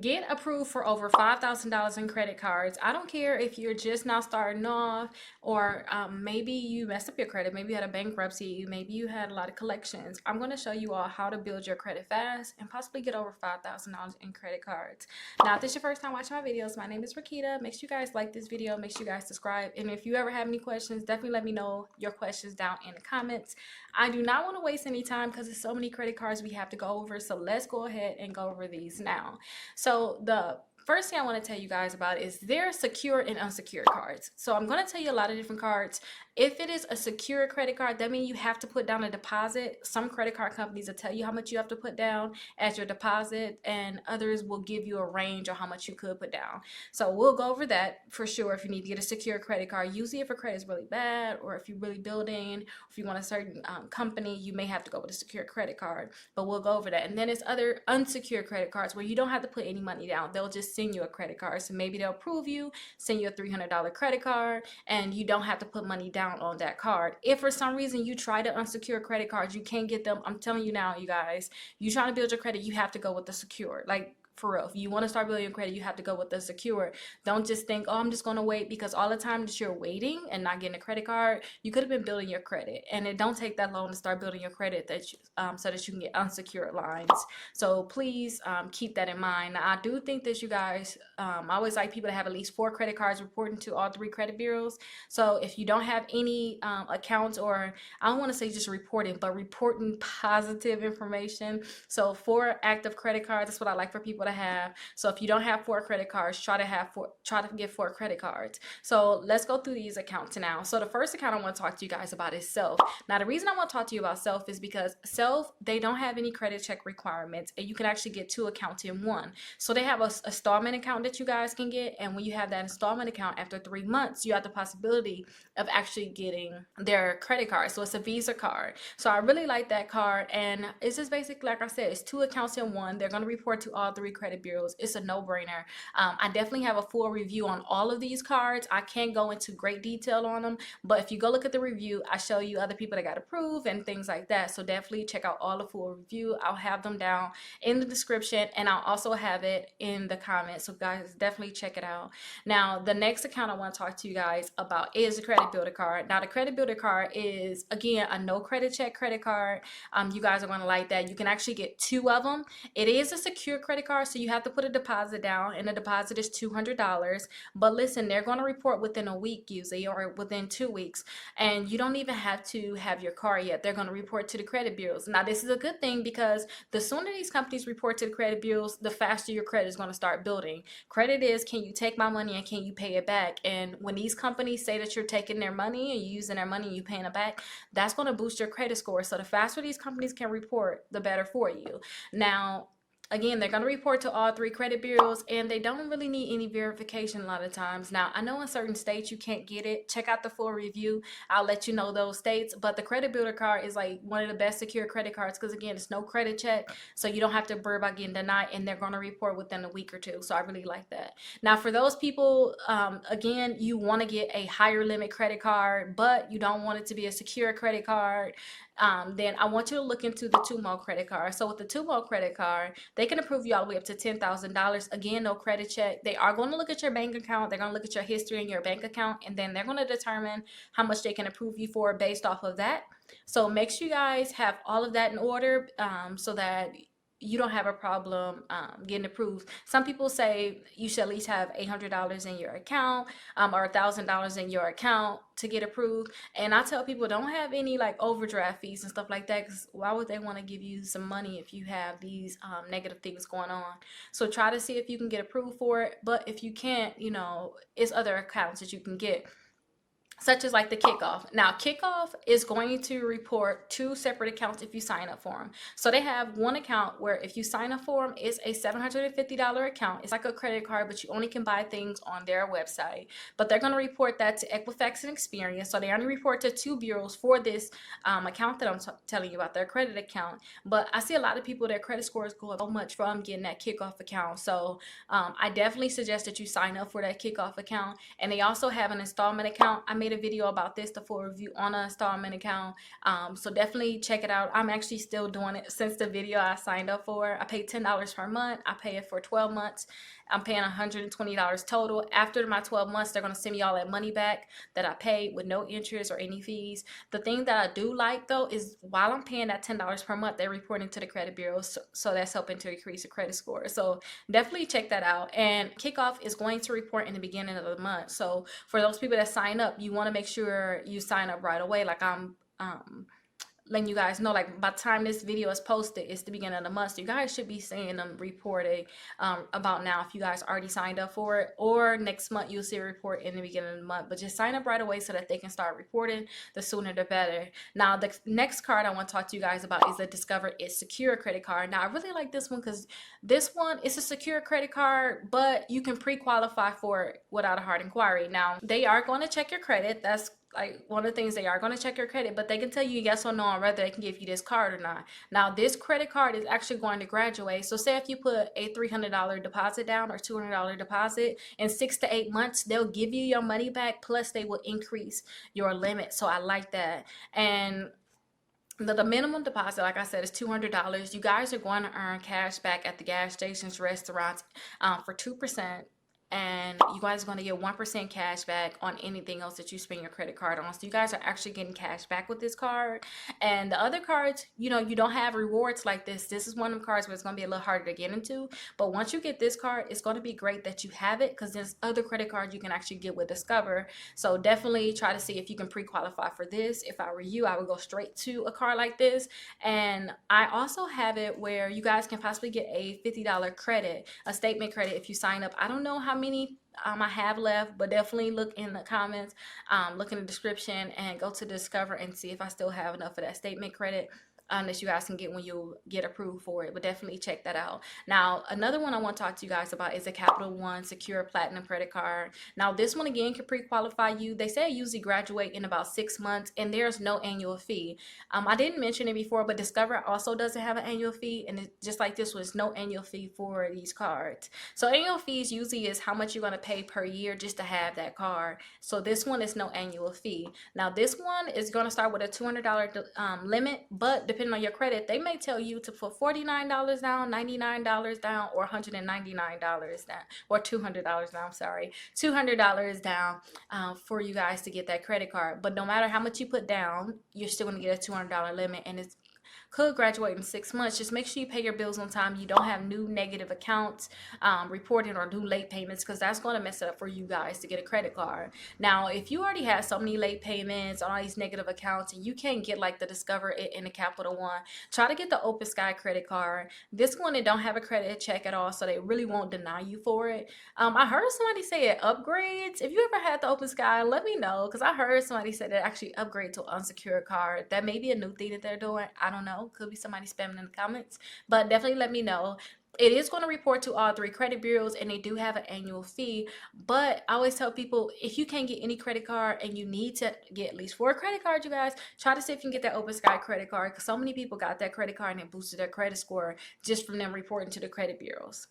Get approved for over $5,000 in credit cards. I don't care if you're just now starting off, or maybe you messed up your credit. Maybe you had a bankruptcy. Maybe you had a lot of collections. I'm going to show you all how to build your credit fast and possibly get over $5,000 in credit cards. Now, if this is your first time watching my videos, my name is Rakita. Make sure you guys like this video. Make sure you guys subscribe. And if you ever have any questions, definitely let me know your questions down in the comments. I do not want to waste any time because there's so many credit cards we have to go over. So let's go ahead and go over these now. So the first thing I want to tell you guys about is there are secure and unsecured cards. So I'm going to tell you a lot of different cards. If it is a secure credit card, that means you have to put down a deposit. Some credit card companies will tell you how much you have to put down as your deposit, and others will give you a range of how much you could put down. So we'll go over that for sure if you need to get a secure credit card. Usually if a credit is really bad, or if you're really building, if you want a certain company, you may have to go with a secure credit card, but we'll go over that. And then it's other unsecured credit cards where you don't have to put any money down. They'll just send you a credit card. So maybe they'll approve you, send you a $300 credit card, and you don't have to put money down on that card. If for some reason you try to unsecure credit cards, you can't get them. I'm telling you now, you guys, you trying to build your credit, you have to go with the secure. Like, for real, if you want to start building your credit, you have to go with the secure. Don't just think, oh, I'm just going to wait, because all the time that you're waiting and not getting a credit card, you could have been building your credit. And it don't take that long to start building your credit, that you, so that you can get unsecured lines. So please keep that in mind. Now, I do think that you guys, I always like people to have at least 4 credit cards reporting to all 3 credit bureaus. So if you don't have any accounts, or I don't want to say just reporting, but reporting positive information. So 4 active credit cards, that's what I like for people to have. So if you don't have 4 credit cards, try to get 4 credit cards. So let's go through these accounts now. So the first account I want to talk to you guys about is Self. Now, the reason I want to talk to you about Self is because Self, they don't have any credit check requirements, and you can actually get 2 accounts in one. So they have a installment account that you guys can get, and when you have that installment account, after 3 months, you have the possibility of actually getting their credit card. So it's a Visa card. So I really like that card, and it's just basically, like I said, it's 2 accounts in one. They're going to report to all 3 credit bureaus. It's a no-brainer. I definitely have a full review on all of these cards. I can't go into great detail on them, but if you go look at the review, I show you other people that got approved and things like that. So definitely check out all the full review. I'll have them down in the description, and I'll also have it in the comments. So guys, definitely check it out. Now, the next account I want to talk to you guys about is the Credit Builder card. Now, the Credit Builder card is, again, a no credit check credit card. You guys are going to like that. You can actually get 2 of them. It is a secure credit card, so you have to put a deposit down, and the deposit is $200. But listen, they're going to report within a week usually, or within 2 weeks, and you don't even have to have your card yet. They're going to report to the credit bureaus. Now, this is a good thing, because the sooner these companies report to the credit bureaus, the faster your credit is going to start building. Credit is, can you take my money and can you pay it back? And when these companies say that you're taking their money and you're using their money and you paying it back, that's going to boost your credit score. So the faster these companies can report, the better for you. Now, again, they're going to report to all 3 credit bureaus, and they don't really need any verification a lot of times. Now, I know in certain states you can't get it. Check out the full review. I'll let you know those states. But the Credit Builder card is like one of the best secure credit cards, because again, it's no credit check, so you don't have to worry about getting denied, and they're going to report within a week or 2. So I really like that. Now, for those people, again, you want to get a higher limit credit card, but you don't want it to be a secure credit card, then I want you to look into the TUMO credit card. So with the TUMO credit card, they can approve you all the way up to $10,000. Again, no credit check. They are going to look at your bank account. They're going to look at your history in your bank account, and then they're going to determine how much they can approve you for based off of that. So make sure you guys have all of that in order, so that you don't have a problem getting approved. Some people say you should at least have $800 in your account, or $1,000 in your account to get approved. And I tell people, don't have any like overdraft fees and stuff like that, because why would they want to give you some money if you have these negative things going on? So try to see if you can get approved for it. But if you can't, you know, it's other accounts that you can get, such as like the Kickoff. Now, Kickoff is going to report 2 separate accounts if you sign up for them. So they have one account where if you sign up for them, it's a $750 account. It's like a credit card, but you only can buy things on their website. But they're going to report that to Equifax and Experian. So they only report to 2 bureaus for this account that I'm telling you about, their credit account. But I see a lot of people, their credit scores go up so much from getting that Kickoff account. So I definitely suggest that you sign up for that Kickoff account. And they also have an installment account. I made a video about this, the full review on an installment account. So definitely check it out. I'm actually still doing it since the video I signed up for. I pay $10 per month. I pay it for 12 months. I'm paying $120 total. After my 12 months, they're going to send me all that money back that I paid with no interest or any fees. The thing that I do like though is while I'm paying that $10 per month, they're reporting to the credit bureau. So that's helping to increase the credit score. So definitely check that out. And Kickoff is going to report in the beginning of the month. So for those people that sign up, you want to make sure you sign up right away. Like I'm letting you guys know, like by the time this video is posted, it's the beginning of the month, so you guys should be seeing them reporting about now if you guys already signed up for it, or next month you'll see a report in the beginning of the month. But just sign up right away so that they can start reporting. The sooner the better. Now the next card I want to talk to you guys about is the Discover It Secure credit card. Now I really like this one because this one is a secure credit card, but you can pre-qualify for it without a hard inquiry. Now they are going to check your credit. That's like one of the things, they are going to check your credit, but they can tell you yes or no on whether they can give you this card or not. Now this credit card is actually going to graduate. So say if you put a $300 deposit down or $200 deposit, in 6 to 8 months they'll give you your money back, plus they will increase your limit. So I like that. And the minimum deposit, like I said, is $200. You guys are going to earn cash back at the gas stations, restaurants, for 2%. And you guys are going to get 1% cash back on anything else that you spend your credit card on. So you guys are actually getting cash back with this card. And the other cards, you know, you don't have rewards like this. This is one of the cards where it's going to be a little harder to get into. But once you get this card, it's going to be great that you have it, because there's other credit cards you can actually get with Discover. So definitely try to see if you can pre-qualify for this. If I were you, I would go straight to a card like this. And I also have it where you guys can possibly get a $50 credit, a statement credit, if you sign up. I don't know how many I have left, but definitely look in the comments, look in the description, and go to Discover and see if I still have enough of that statement credit that you guys can get when you get approved for it. But definitely check that out. Now another one I want to talk to you guys about is a Capital One Secure Platinum credit card. Now this one again can pre-qualify you. They say I usually graduate in about 6 months, and there's no annual fee. I didn't mention it before, but Discover also doesn't have an annual fee, and it, just like this was no annual fee for these cards. So annual fees usually is how much you're going to pay per year just to have that card. So this one is no annual fee. Now this one is going to start with a $200 limit, but depending on your credit, they may tell you to put $49 down, $99 down, or $199 down, or $200 down. I'm sorry, $200 down for you guys to get that credit card. But no matter how much you put down, you're still going to get a $200 limit, and it's could graduate in 6 months. Just make sure you pay your bills on time. You don't have new negative accounts reporting or new late payments, because that's going to mess it up for you guys to get a credit card. Now if you already have so many late payments on all these negative accounts and you can't get like the Discover It and the Capital One, try to get the Open Sky credit card. This one, they don't have a credit check at all, so they really won't deny you for it. I heard somebody say it upgrades. If you ever had the Open Sky, let me know, because I heard somebody say that actually upgrade to an unsecured card. That may be a new thing that they're doing. I don't know. Could be somebody spamming in the comments, but definitely let me know. It is going to report to all 3 credit bureaus, and they do have an annual fee. But I always tell people, if you can't get any credit card and you need to get at least 4 credit cards, you guys try to see if you can get that Open Sky credit card, because so many people got that credit card and it boosted their credit score just from them reporting to the credit bureaus.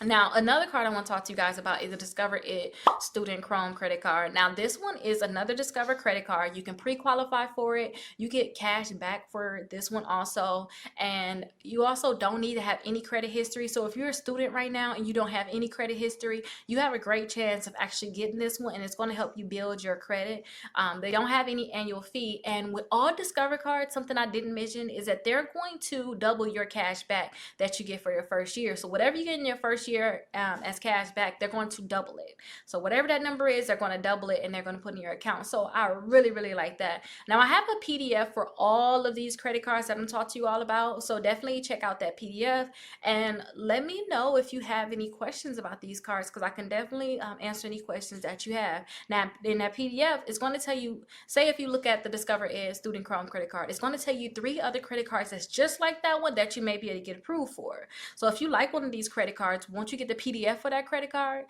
Now another card I want to talk to you guys about is the Discover It Student Chrome credit card. Now this one is another Discover credit card. You can pre-qualify for it. You get cash back for this one also, and you also don't need to have any credit history. So if you're a student right now and you don't have any credit history, you have a great chance of actually getting this one, and it's going to help you build your credit. They don't have any annual fee, and with all Discover cards, something I didn't mention is that they're going to double your cash back that you get for your first year. So whatever you get in your first year as cash back, they're going to double it. So whatever that number is, they're going to double it, and they're going to put in your account. So I really like that. Now I have a PDF for all of these credit cards that I'm talking to you all about, so definitely check out that PDF and let me know if you have any questions about these cards, because I can definitely answer any questions that you have. Now in that PDF, it's going to tell you, say if you look at the Discover Ed Student Chrome credit card, it's going to tell you 3 other credit cards that's just like that one that you may be able to get approved for. So if you like one of these credit cards, once you get the PDF for that credit card,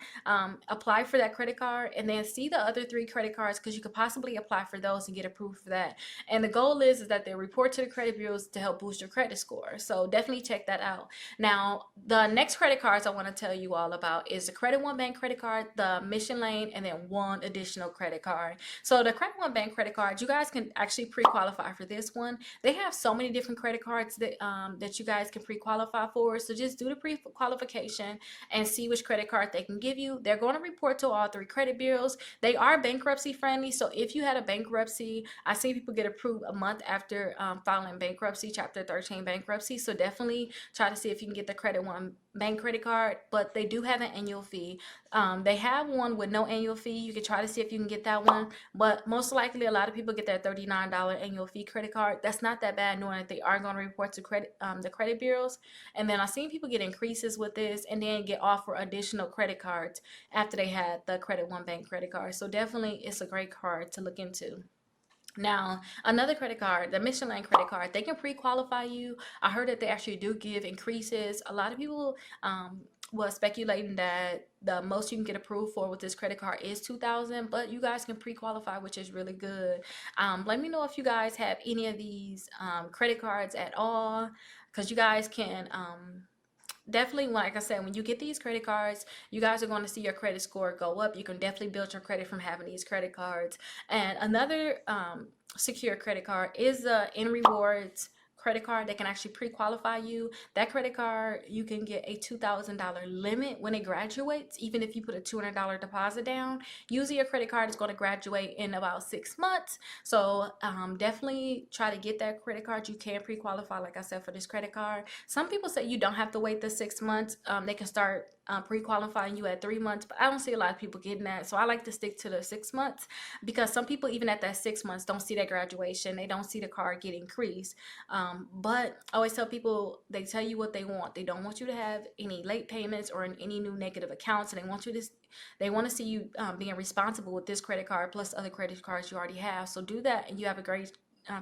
apply for that credit card, and then see the other 3 credit cards, because you could possibly apply for those and get approved for that. And the goal is that they report to the credit bureaus to help boost your credit score. So definitely check that out. Now, the next credit cards I want to tell you all about is the Credit One Bank credit card, the Mission Lane, and then one additional credit card. So the Credit One Bank credit card, you guys can actually pre-qualify for this one. They have so many different credit cards that you guys can pre-qualify for. So just do the pre-qualification and see which credit card they can give you. They're going to report to all 3 credit bureaus. They are bankruptcy friendly. So if you had a bankruptcy, I see people get approved a month after filing bankruptcy, Chapter 13 bankruptcy. So definitely try to see if you can get the Credit One Bank credit card, but they do have an annual fee. They have one with no annual fee. You can try to see if you can get that one, but most likely a lot of people get that $39 annual fee credit card. That's not that bad, knowing that they are going to report to the credit bureaus. And then I've seen people get increases with this and then get offered additional credit cards after they had the Credit One Bank credit card. So definitely it's a great card to look into. Now, another credit card, the Mission Lane credit card, they can pre-qualify you. I heard that they actually do give increases. A lot of people was speculating that the most you can get approved for with this credit card is $2,000, but you guys can pre-qualify, which is really good. Let me know if you guys have any of these credit cards at all, because you guys can definitely, like I said, when you get these credit cards, you guys are going to see your credit score go up. You can definitely build your credit from having these credit cards. And another secure credit card is the N Rewards credit card that can actually pre-qualify you. That credit card, you can get a $2,000 limit when it graduates, even if you put a $200 deposit down. Usually your credit card is going to graduate in about 6 months. So definitely try to get that credit card. You can pre-qualify, like I said, for this credit card. Some people say you don't have to wait the 6 months. They can start pre-qualifying you at 3 months, but I don't see a lot of people getting that. So I like to stick to the 6 months, because some people, even at that 6 months, don't see that graduation. They don't see the card get increased. But I always tell people, they tell you what they want. They don't want you to have any late payments or any new negative accounts, and they want to see you being responsible with this credit card plus other credit cards you already have. So do that, and you have a great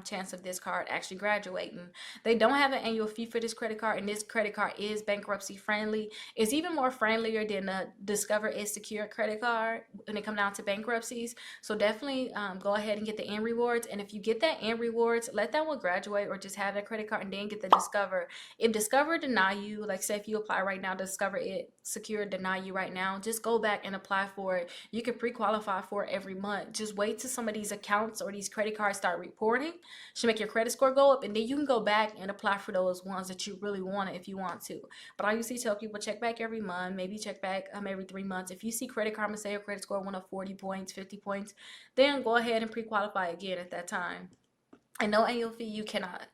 chance of this card actually graduating. They don't have an annual fee for this credit card, and this credit card is bankruptcy friendly. It's even more friendlier than the Discover is Secure credit card when it comes down to bankruptcies. So definitely go ahead and get the N Rewards. And if you get that N Rewards, let that one graduate, or just have that credit card and then get the Discover. If Discover deny you, like say if you apply right now, Discover it Secure deny you right now, just go back and apply for it. You can pre-qualify for it every month. Just wait till some of these accounts or these credit cards start reporting. Should make your credit score go up, and then you can go back and apply for those ones that you really want if you want to. But I usually tell people, check back every month, maybe check back every 3 months. If you see Credit Karma say your credit score went up 40 points, 50 points, then go ahead and pre-qualify again at that time. And no annual fee. You cannot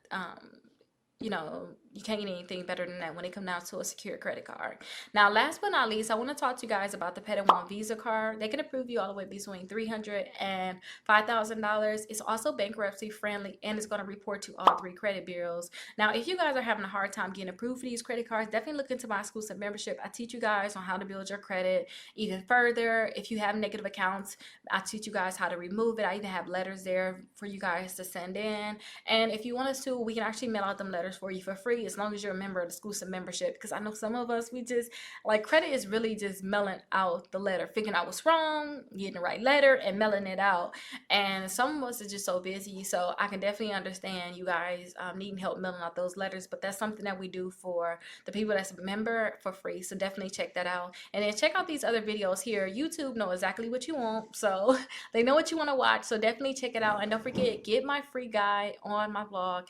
you can't get anything better than that when it comes down to a secure credit card. Now, last but not least, I want to talk to you guys about the Pettit One Visa card. They can approve you all the way between $300 and $5,000. It's also bankruptcy friendly, and it's going to report to all 3 credit bureaus. Now, if you guys are having a hard time getting approved for these credit cards, definitely look into my exclusive membership. I teach you guys on how to build your credit even further. If you have negative accounts, I teach you guys how to remove it. I even have letters there for you guys to send in. And if you want us to, we can actually mail out them letters for you for free, as long as you're a member of the exclusive membership. Because I know some of us, we just like, credit is really just mailing out the letter, figuring out what's wrong, getting the right letter, and mailing it out. And some of us are just so busy, so I can definitely understand you guys needing help mailing out those letters. But that's something that we do for the people that's a member for free. So definitely check that out, and then check out these other videos here. YouTube know exactly what you want, so they know what you want to watch. So definitely check it out, and don't forget, get my free guide on my blog.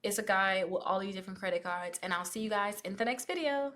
It's a guide with all these different credit cards, and I'll see you guys in the next video.